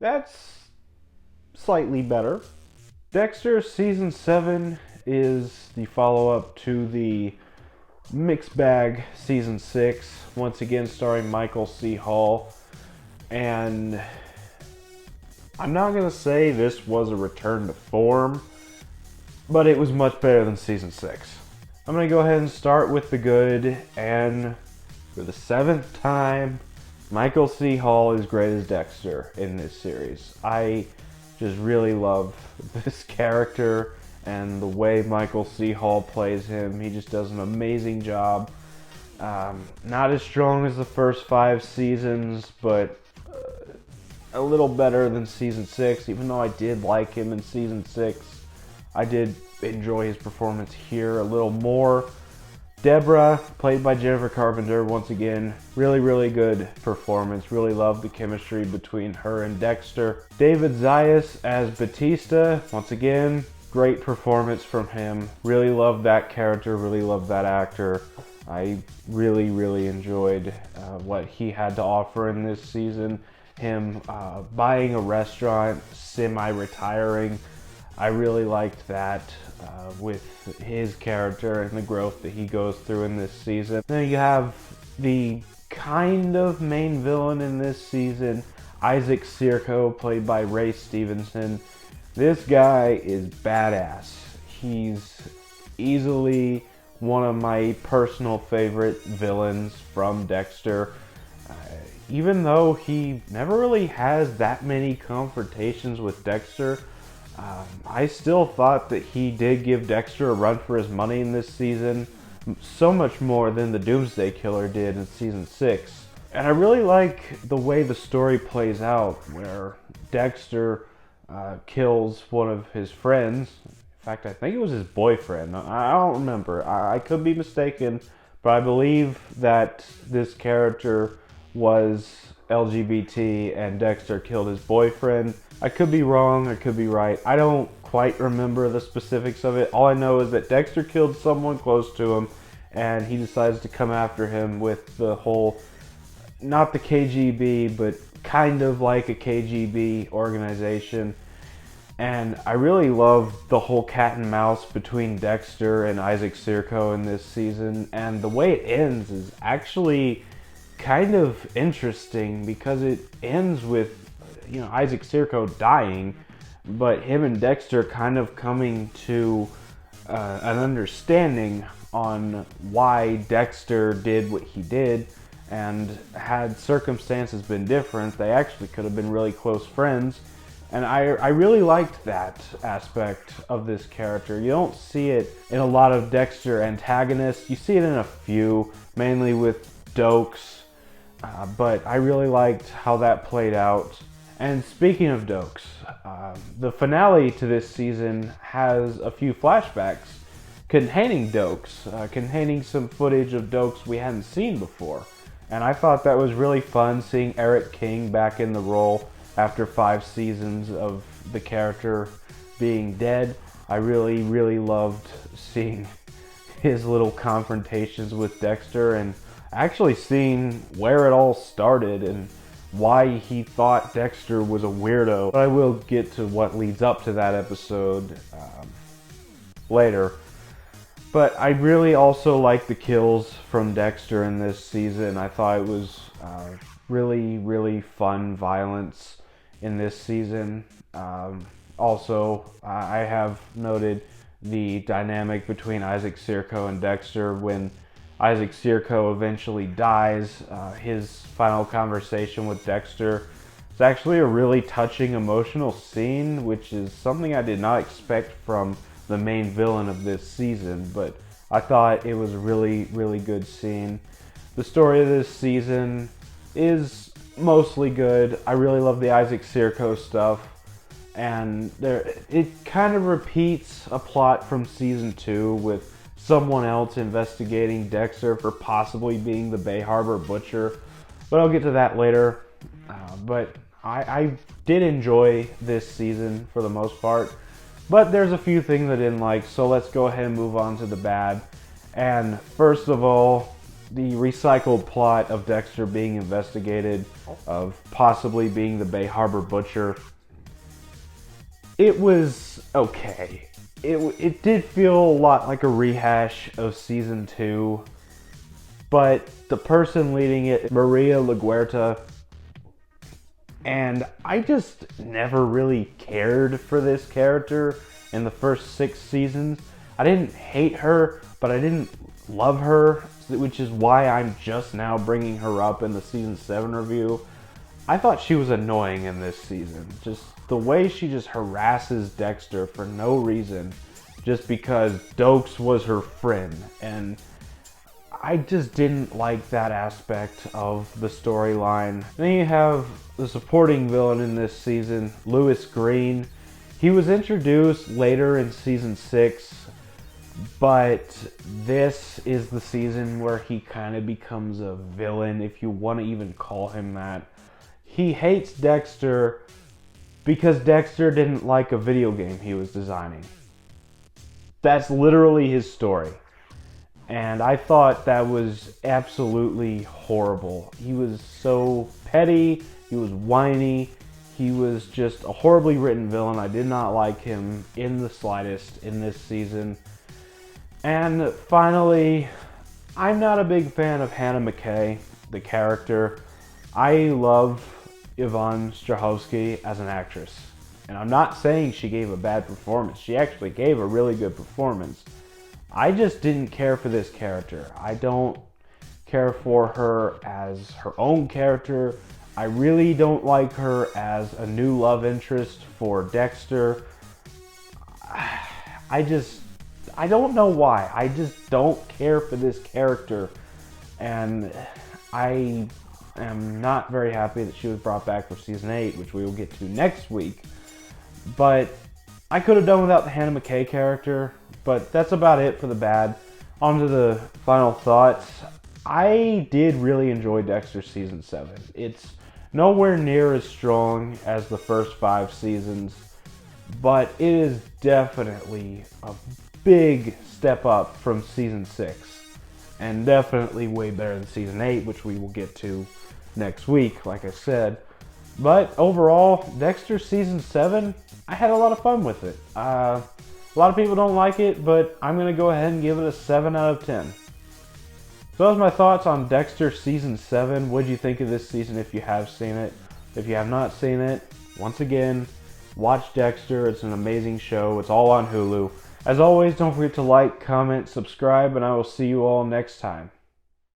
That's slightly better. Dexter Season 7 is the follow-up to the Mixed Bag Season 6, once again starring Michael C. Hall. And I'm not going to say this was a return to form, but it was much better than Season 6. I'm going to go ahead and start with the good, and for the 7th time, Michael C. Hall is great as Dexter in this series. I just really love this character and the way Michael C. Hall plays him. He just does an amazing job. Not as strong as the first 5 seasons, but a little better than Season 6. Even though I did like him in Season 6, I did enjoy his performance here a little more. Deborah, played by Jennifer Carpenter, once again, really good performance. Really loved the chemistry between her and Dexter. David Zios as Batista, once again, great performance from him. Really loved that character, really loved that actor. I really enjoyed what he had to offer in this season. Him buying a restaurant, semi-retiring. I really liked that with his character and the growth that he goes through in this season. Then you have the kind of main villain in this season, Isaac Circo, played by Ray Stevenson. This guy is badass. He's easily one of my personal favorite villains from Dexter. Even though he never really has that many confrontations with Dexter, I still thought that he did give Dexter a run for his money in this season, so much more than the Doomsday Killer did in Season 6. And I really like the way the story plays out, where Dexter kills one of his friends. In fact, I think it was his boyfriend. I don't remember. I could be mistaken, but I believe that this character was LGBT and Dexter killed his boyfriend. I could be wrong, I could be right. I don't quite remember the specifics of it. All I know is that Dexter killed someone close to him, and he decides to come after him with the whole, not the KGB, but kind of like a KGB organization. And I really love the whole cat and mouse between Dexter and Isaac Circo in this season. And the way it ends is actually kind of interesting, because it ends with Isaac Circo dying, but him and Dexter kind of coming to an understanding on why Dexter did what he did. And had circumstances been different, they actually could have been really close friends. And I really liked that aspect of this character. You don't see it in a lot of Dexter antagonists. You see it in a few, mainly with Dokes, but I really liked how that played out. And speaking of Dokes, the finale to this season has a few flashbacks containing Dokes, containing some footage of Dokes we hadn't seen before. And I thought that was really fun, seeing Eric King back in the role after 5 seasons of the character being dead. I really loved seeing his little confrontations with Dexter, and actually seeing where it all started and why he thought Dexter was a weirdo. But I will get to what leads up to that episode later. But I really also like the kills from Dexter in this season. I thought it was really fun violence in this season. Also, I have noted the dynamic between Isaac Circo and Dexter. When Isaac Circo eventually dies, his final conversation with Dexter is actually a really touching, emotional scene, which is something I did not expect from the main villain of this season, but I thought it was a really good scene. The story of this season is mostly good. I really love the Isaac Circo stuff, and it kind of repeats a plot from Season 2 with someone else investigating Dexter for possibly being the Bay Harbor Butcher, but I'll get to that later. But I did enjoy this season for the most part, but there's a few things I didn't like, so let's go ahead and move on to the bad. And first of all, the recycled plot of Dexter being investigated, of possibly being the Bay Harbor Butcher, it was okay. It did feel a lot like a rehash of season 2, but the person leading it, Maria Legueta, and I just never really cared for this character in the first 6 seasons. I didn't hate her, but I didn't love her, which is why I'm just now bringing her up in the season 7 review. I thought she was annoying in this season. Just the way she just harasses Dexter for no reason, just because Dokes was her friend. And I just didn't like that aspect of the storyline. Then you have the supporting villain in this season, Lewis Green. He was introduced later in season 6, but this is the season where he kind of becomes a villain, if you want to even call him that. He hates Dexter because Dexter didn't like a video game he was designing. That's literally his story. And I thought that was absolutely horrible. He was so petty, he was whiny, he was just a horribly written villain. I did not like him in the slightest in this season. And finally, I'm not a big fan of Hannah Mckay, the character. I love Yvonne Strahovski as an actress. And I'm not saying she gave a bad performance. She actually gave a really good performance. I just didn't care for this character. I don't care for her as her own character. I really don't like her as a new love interest for Dexter. I don't know why. I just don't care for this character. And I am not very happy that she was brought back for season 8, which we will get to next week. But I could have done without the Hannah Mckay character, but that's about it for the bad. On to the final thoughts. I did really enjoy Dexter season 7. It's nowhere near as strong as the first 5 seasons, but it is definitely a big step up from season 6, and definitely way better than season 8, which we will get to next week, like I said. But overall, Dexter season 7, I had a lot of fun with it. A lot of people don't like it, but I'm going to go ahead and give it a 7 out of 10. So those are my thoughts on Dexter season 7. What did you think of this season if you have seen it? If you have not seen it, once again, watch Dexter. It's an amazing show. It's all on Hulu. As always, don't forget to like, comment, subscribe, and I will see you all next time.